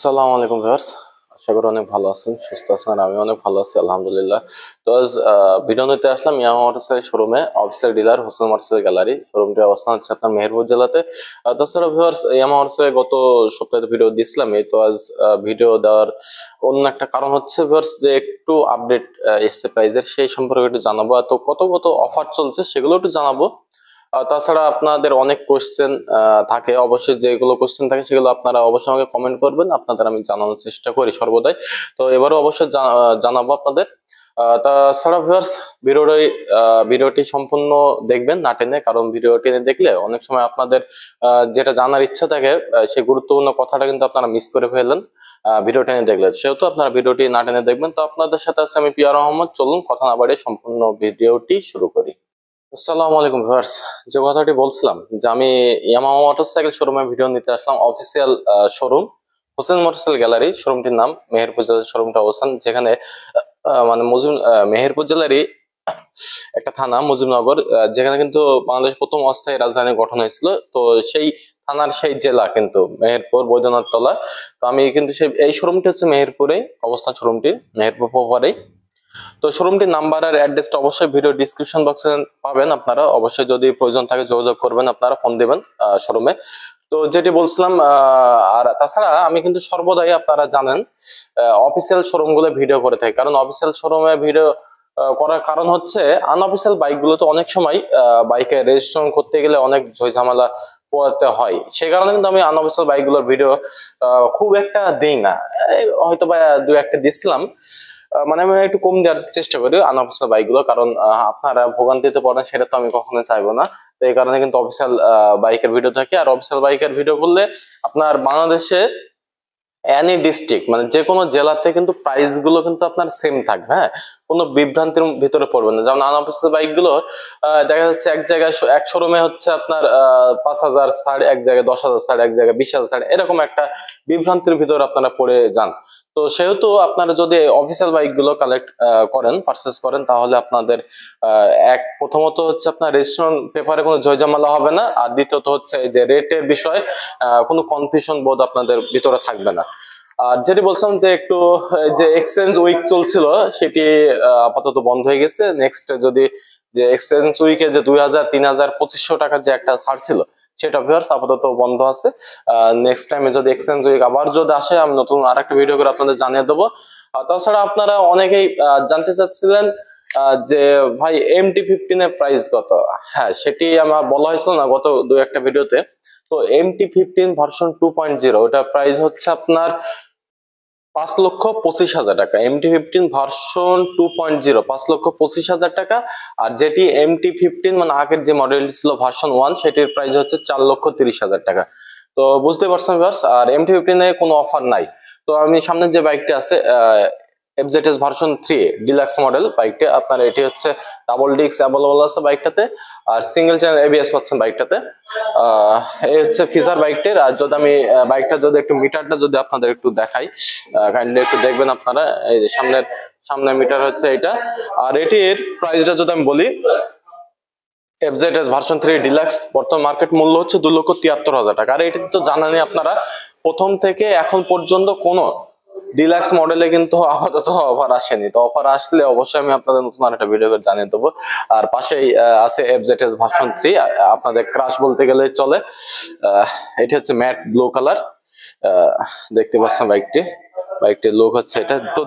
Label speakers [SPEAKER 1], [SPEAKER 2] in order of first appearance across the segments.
[SPEAKER 1] আসসালামু আলাইকুম ভিউয়ার্স, আশা করি অনেক ভালো আছেন, সুস্থ আছেন। আর আমি অনেক ভালো আছি আলহামদুলিল্লাহ। তো আজ ভিডিও নিতে আসলাম ইয়ামাহা মোটরসাইকেল শোরুমে। Official dealer Hossain motorcycle gallery, শোরুমটির অবস্থান হচ্ছে আপনার মেহেরপুর জেলাতে। তাছাড়া ভিউয়ার্স, ইয়ামাহা মোটরসাইকেল গত সপ্তাহে ভিডিও দিছিলাম, এই তো আজ ভিডিও দেওয়ার অন্য একটা কারণ হচ্ছে ভিউয়ার্স যে একটু আপডেট এসছে প্রাইজের, সেই সম্পর্কে একটু জানাবো। তো কত কত অফার চলছে সেগুলো একটু জানাবো। তাছাড়া আপনাদের অনেক কোশ্চেন থাকে, অবশ্যই যেগুলো কোশ্চেন থাকে সেগুলো আপনারা অবশ্যই আমাকে কমেন্ট করবেন, আপনাদের আমি জানানোর চেষ্টা করি সর্বদাই। তো এবারও অবশ্যই জানাবো আপনাদের। তাছাড়া ভিউয়ার্স, ভিডিওটি সম্পূর্ণ দেখবেন না টেনে, কারণ ভিডিও টেনে দেখলে অনেক সময় আপনাদের যেটা জানার ইচ্ছা থাকে সেই গুরুত্বপূর্ণ কথাটা কিন্তু আপনারা মিস করে ফেলেন ভিডিও টেনে দেখলে। সেহেতু আপনারা ভিডিওটি না টেনে দেখবেন। তো আপনাদের সাথে আছে আমি পিয়ার আহমদ। চলুন কথা না বাড়িয়ে সম্পূর্ণ ভিডিওটি শুরু করি। আসসালামু আলাইকুম ভিউয়ার্স, যে কথাটি বলছিলাম যে আমি ইয়ামাহা মোটরসাইকেল শোরুমে ভিডিও নিতে আসলাম। Official showroom Hossain motorcycle gallery, শোরুমটির নাম মেহেরপুর জেলার শোরুমটা অবস্থান, যেখানে মানে মেহেরপুর জেলারই একটা থানা মুজিবনগর, যেখানে কিন্তু বাংলাদেশ প্রথম অস্থায়ী রাজধানী গঠন হয়েছিল। তো সেই থানার সেই জেলা কিন্তু মেহেরপুর বৈদ্যনাথ তলা। তো আমি কিন্তু এই শোরুমটি হচ্ছে মেহেরপুরে অবস্থান, শোরুমটি মেহেরপুর প্রপারেই। তো শোরুমটির নাম্বার আর অ্যাড্রেসটা অবশ্যই ভিডিও ডিসক্রিপশন বক্সে পাবেন। আপনারা অবশ্যই যদি প্রয়োজন থাকে যোগাযোগ করবেন, আপনারা ফোন দিবেন শোরুমে। তো যেটি বলছিলাম, আর তাছাড়া আমি কিন্তু সর্বদাই আপনারা জানেন অফিসিয়াল শোরুম গুলো ভিডিও করে থাকি, কারণ অফিসিয়াল শোরুমে ভিডিও করার কারণ হচ্ছে আনঅফিসিয়াল বাইক গুলো তো অনেক সময় বাইকে রেজিস্ট্রেশন করতে গেলে অনেক ঝামেলা পোহাতে হয়। সেই কারণে কিন্তু আমি আনঅফিসিয়াল বাইক গুলোর ভিডিও খুব একটা দিই না। হয়তো বা দু একটা দিছিলাম, মানে আমি একটু কম দেওয়ার চেষ্টা করি আনঅফিসিয়াল বাইক গুলো, কারণ আপনারা ভোগান্তিতে পড়েন সেটা তো আমি কখনো চাইবো না। তো এই কারণে কিন্তু অফিসিয়াল বাইকের ভিডিও থাকে। আর অফিসিয়াল বাইকের ভিডিও করলে আপনার বাংলাদেশে এনি ডিস্ট্রিক্ট মানে যে কোনো জেলাতে কিন্তু প্রাইস গুলো কিন্তু আপনার সেম থাকবে। হ্যাঁ, কোনো বিভ্রান্তির ভিতরে পড়বেন না। যেমন আনঅফিসিয়াল বাইক গুলো দেখা যাচ্ছে এক জায়গায় এক শোরুমে হচ্ছে আপনার 5,000 ছাড়, এক জায়গায় 10,000 ছাড়, এক জায়গায় 20,000 ছাড়, এরকম একটা বিভ্রান্তির ভিতরে আপনারা পড়ে যান। তো সেহেতু আপনারা যদি অফিসিয়াল বাইক গুলো কালেক্ট করেন, পারচেস করেন, তাহলে আপনাদের প্রথমত হচ্ছে আপনার রেজিস্ট্রেশন পেপারে কোনো ঝামেলা হবে না। আর দ্বিতীয়ত হচ্ছে যে রেটের বিষয়ে কোনো কনফিউশন বোধ আপনাদের ভিতরে থাকবে না। আর যেটি বলছিলাম যে একটু যে এক্সচেঞ্জ উইক চলছিল সেটি আপাতত বন্ধ হয়ে গেছে। নেক্সট যদি যে এক্সচেঞ্জ উইকে যে 2,000, 3,000, 2,500 টাকার যে একটা ছাড় ছিল সেটা ভিউয়ার্স আপাতত বন্ধ আছে। নেক্সট টাইমে যদি এক্সচেঞ্জ উইক আবার যদি আসে আমি নতুন আরেকটা ভিডিও করে আপনাদের জানিয়ে দেবো। তাছাড়া আপনারা অনেকেই জানতে চাচ্ছিলেন যে ভাই MT-15 এর প্রাইস কত। হ্যাঁ, সেটি আমার বলা হয়েছিল না গত দু একটা ভিডিওতে। তো MT-15 ভার্সন 2.0 ওটা প্রাইস হচ্ছে আপনার 5,25,000 টাকা। MT-15 ভার্সন 2.0 5,25,000 টাকা। আর যেটি MT-15 মানে আগের যে মডেলটি ছিল ভার্সন 1, সেটির প্রাইস হচ্ছে 4,30,000 টাকা। তো বুঝতে পারছেন ভিউয়ার্স, আর MT-15 এ কোনো অফার নাই। তো আমি সামনে যে বাইকটি আছে FZS ভার্সন 3 ডিলাক্স মডেল বাইকটা, আপনার এটি হচ্ছে ডাবল ডিস্ক অ্যাভেলেবল আছে বাইকটাতে, আর সিঙ্গেল চ্যানেল ABS পাচ্ছেন বাইকটাতে। এই হচ্ছে ফিচার বাইকটির। আর যদি আমি বাইকটা যদি একটু মিটারটা যদি আপনাদের একটু দেখাই, কাইন্ডলি একটু দেখবেন আপনারা। এই যে সামনের মিটার হচ্ছে এটা। আর এটির প্রাইসটা যদি আমি বলি, FZS ভার্সন 3 ডিলাক্স বর্তমান মার্কেট মূল্য হচ্ছে 2,73,000 টাকা। আর এটিতে তো জানানি আপনারা প্রথম থেকে এখন পর্যন্ত কোনো ডিলাক্স মডেলে কিন্তু আপাতত অফার আসেনি। তো অফার আসলে অবশ্যই আমি আপনাদের নতুন আরেকটা ভিডিও করে জানিয়ে দেবো। আর পাশেই আছে FZS ভার্সন 3, আপনাদের ক্রাশ বলতে গেলে চলে। এটি হচ্ছে ম্যাট ব্লু কালার, দেখতে পাচ্ছেন বাইকটির লুক হচ্ছে এটা। তো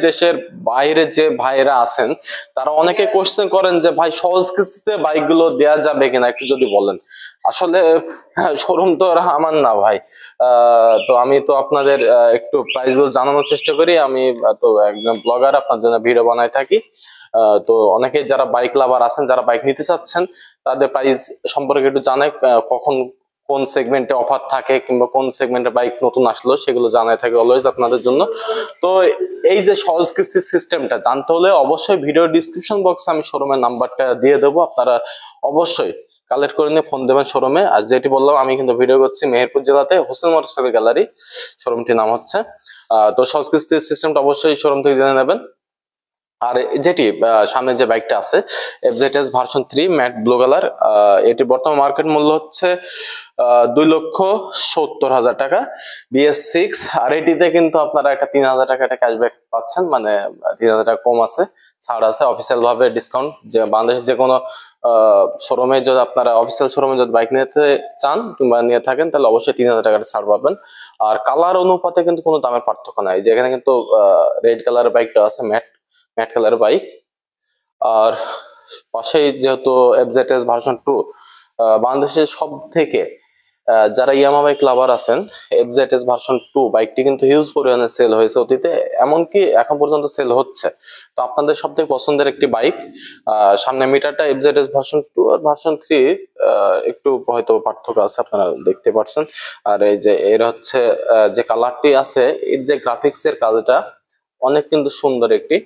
[SPEAKER 1] দেশের বাইরে যে ভাইরা আছেন তারা অনেকে কোশ্চেন করেন যে ভাই সহজ কিস্তিতে বাইক গুলো দেওয়া যাবে কিনা, একটু যদি বলেন। আসলে শোরুম তো আমার না ভাই, তো আমি তো আপনাদের একটু প্রাইস গুলো জানানোর চেষ্টা করি। আমি তো একজন ব্লগার, আপনার জন্য ভিডিও বানাই থাকি। তো অনেকে যারা বাইক লাভার আছেন, যারা বাইক নিতে চাচ্ছেন, তাদের প্রাইস সম্পর্কে একটু জানাই, কখন কোন সেগমেন্টে অফার থাকে কিংবা কোন সেগমেন্টে বাইক নতুন আসলো সেগুলো জানাই থাকে অলওয়েজ আপনাদের জন্য। তো এই যে সহজ কিস্তির সিস্টেমটা জানতে হলে অবশ্যই ভিডিও ডিসক্রিপশন বক্সে আমি শোরুমের নাম্বারটা দিয়ে দেবো, আপনারা অবশ্যই কালেক্ট করে নিয়ে ফোন দেবেন শোরুমে। আর যেটি বললাম, আমি কিন্তু ভিডিও করছি মেহেরপুর জেলাতে হোসেন মোটরসাইকেল গ্যালারি, শোরুমটির নাম হচ্ছে। তো সহজ কিস্তির সিস্টেমটা অবশ্যই শোরুম থেকে জেনে নেবেন। আর যেটি সামনে যে বাইকটা আছে FZS version 3 matte blue colour, এটি বর্তমান মার্কেট মূল্য হচ্ছে 2,70,000 টাকা BS6। আর এটিতে কিন্তু আপনারা একটা 3,000 টাকা একটা ক্যাশব্যাক পাচ্ছেন, মানে 3,000 টাকা কম আছে, ছাড় আছে অফিসিয়াল ভাবে ডিসকাউন্ট। যে বাংলাদেশের যে কোনো শোরুমে যদি আপনারা অফিসিয়াল শোরুমে যদি বাইক নিতে চান কিংবা নিয়ে থাকেন তাহলে অবশ্যই 3,000 টাকার ছাড় পাবেন। আর কালার অনুপাতে কিন্তু কোনো দামের পার্থক্য নাই, যেখানে কিন্তু রেড কালারের বাইকটা আছে ম্যাট ম্যাট কালারের বাইক। আর পাশেই যেহেতু এফজেডএস ভার্সন 2 বাংলাদেশের সব থেকে যারা ইয়ামাহা বাইক লাভার আছেন, এফজেডএস ভার্সন 2 বাইকটি কিন্তু হিউজ পরিমাণে সেল হয়েছে অতীতে, এমনকি এখন পর্যন্ত সেল হচ্ছে। তো আপনাদের সব থেকে পছন্দের একটি বাইক, সামনে মিটারটা এফজেডএস ভার্সন 2 আর ভার্সন 3 একটু হয়তো পার্থক্য আছে, আপনারা দেখতে পাচ্ছেন। আর এই যে এর হচ্ছে যে কালারটি আছে, এর যে গ্রাফিক্স এর কাজটা অনেক কিন্তু সুন্দর একটি।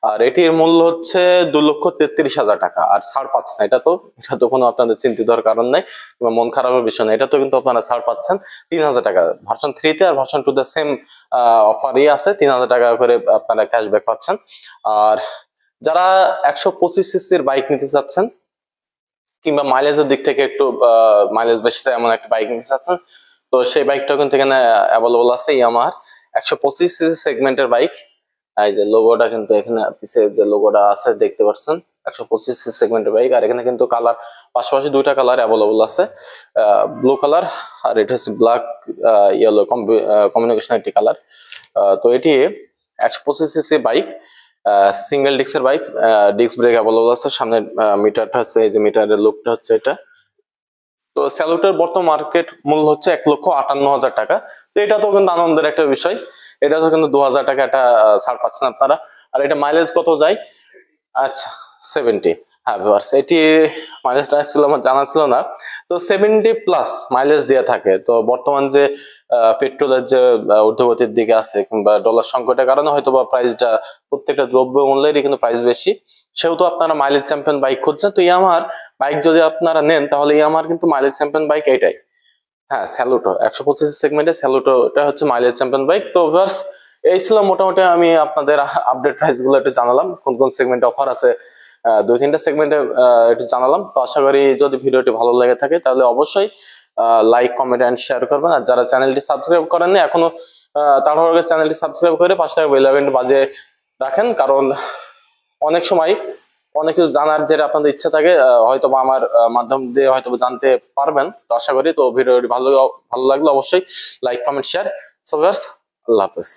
[SPEAKER 1] আর এটির মূল্য হচ্ছে 2,33,000 টাকা। আর ছাড় পাচ্ছেন, এটা তো কোনো আপনাদের চিন্তিত হওয়ার কারণ নাই কিংবা মন খারাপের বিষয় নাই, এটা তো কিন্তু আপনারা ছাড় পাচ্ছেন 3,000 টাকা। ভার্সন 3 তে আর ভার্সন 2 তে সেম অফারই আছে, 3,000 টাকা করে আপনারা ক্যাশব্যাক পাচ্ছেন। আর যারা 125 সিসির বাইক নিতে চাচ্ছেন কিংবা মাইলেজের দিক থেকে একটু মাইলেজ বেশি চাই এমন একটা বাইক নিতে চাচ্ছেন, তো সেই বাইকটাও কিন্তু এখানে অ্যাভেলেবল আছে। ইয়ামাহার 125 সিসি সেগমেন্টের বাইক, এই যে লোগোটা কিন্তু এখানে পিছে যে লোগোটা আছে দেখতে পাচ্ছেন, 125 সিসি সেগমেন্টের বাইক। আর এখানে কিন্তু কালার পাশাপাশি দুইটা কালার অ্যাভেলেবল আছে, ব্লু কালার আর এটা হচ্ছে ব্ল্যাক ইয়েলো কম্বিনেশন একটি কালার। তো এটি 125 সিসি বাইক, সিঙ্গেল ডিস্কের বাইক, ডিস্ক ব্রেক অ্যাভেলেবল আছে। সামনে মিটারটা হচ্ছে, এই যে মিটারের লুকটা হচ্ছে এটা। তো স্যালুটের বর্তমান মার্কেট মূল্য হচ্ছে 1,58,000 টাকা। তো এটা তো কিন্তু আনন্দের একটা বিষয়, এটা তো কিন্তু 2,000 টাকা একটা ছাড় পাচ্ছেন আপনারা। আর এটা মাইলেজ কত যায়? আচ্ছা 70। হ্যাঁ ভিউয়ার্স, এটি মাইলেজটা অ্যাকচুয়ালি আমার জানা ছিল না। তো 70+ মাইলেজ দিয়ে থাকে। তো বর্তমান যে পেট্রোলের যে ঊর্ধ্বগতির দিকে আছে কিংবা ডলার সংকটের কারণে হয়তো বা প্রাইসটা প্রত্যেকটা দ্রব্য মূল্যেরই কিন্তু প্রাইস বেশি, সেহেতু আপনারা মাইলেজ চ্যাম্পিয়ন বাইক খুঁজছেন। তো ইয়ামাহার বাইক যদি আপনারা নেন তাহলে ইয়ামাহার কিন্তু মাইলেজ চ্যাম্পিয়ন বাইক এইটাই। হ্যাঁ স্যালুটো 125 সেগমেন্টে স্যালুটো, এটা হচ্ছে মাইলেজ চ্যাম্পিয়ন বাইক। তো ভিউয়ার্স, এই ছিল মোটামুটি আমি আপনাদের আপডেট প্রাইস গুলো একটু জানালাম, কোন কোন সেগমেন্টে অফার আছে 2-3টা সেগমেন্টে একটু জানালাম। তো আশা করি যদি ভিডিওটি ভালো লেগে থাকে তাহলে অবশ্যই লাইক কমেন্ট এন্ড শেয়ার করবেন। আর যারা চ্যানেলটি সাবস্ক্রাইব করেননি এখনো, তাড়াহুড়ো করে চ্যানেলটি সাবস্ক্রাইব করে পাশে থাকা বেল আইকনটি বাজিয়ে রাখেন, কারণ অনেক সময় অনেক কিছু জানার যেটা আপনাদের ইচ্ছা থাকে হয়তো বা আমার মাধ্যম দিয়ে হয়তো জানতে পারবেন। তো আশা করি তো ভিডিওটি ভালো লাগলে অবশ্যই like comment share. So viewers, আল্লাহ হাফেজ।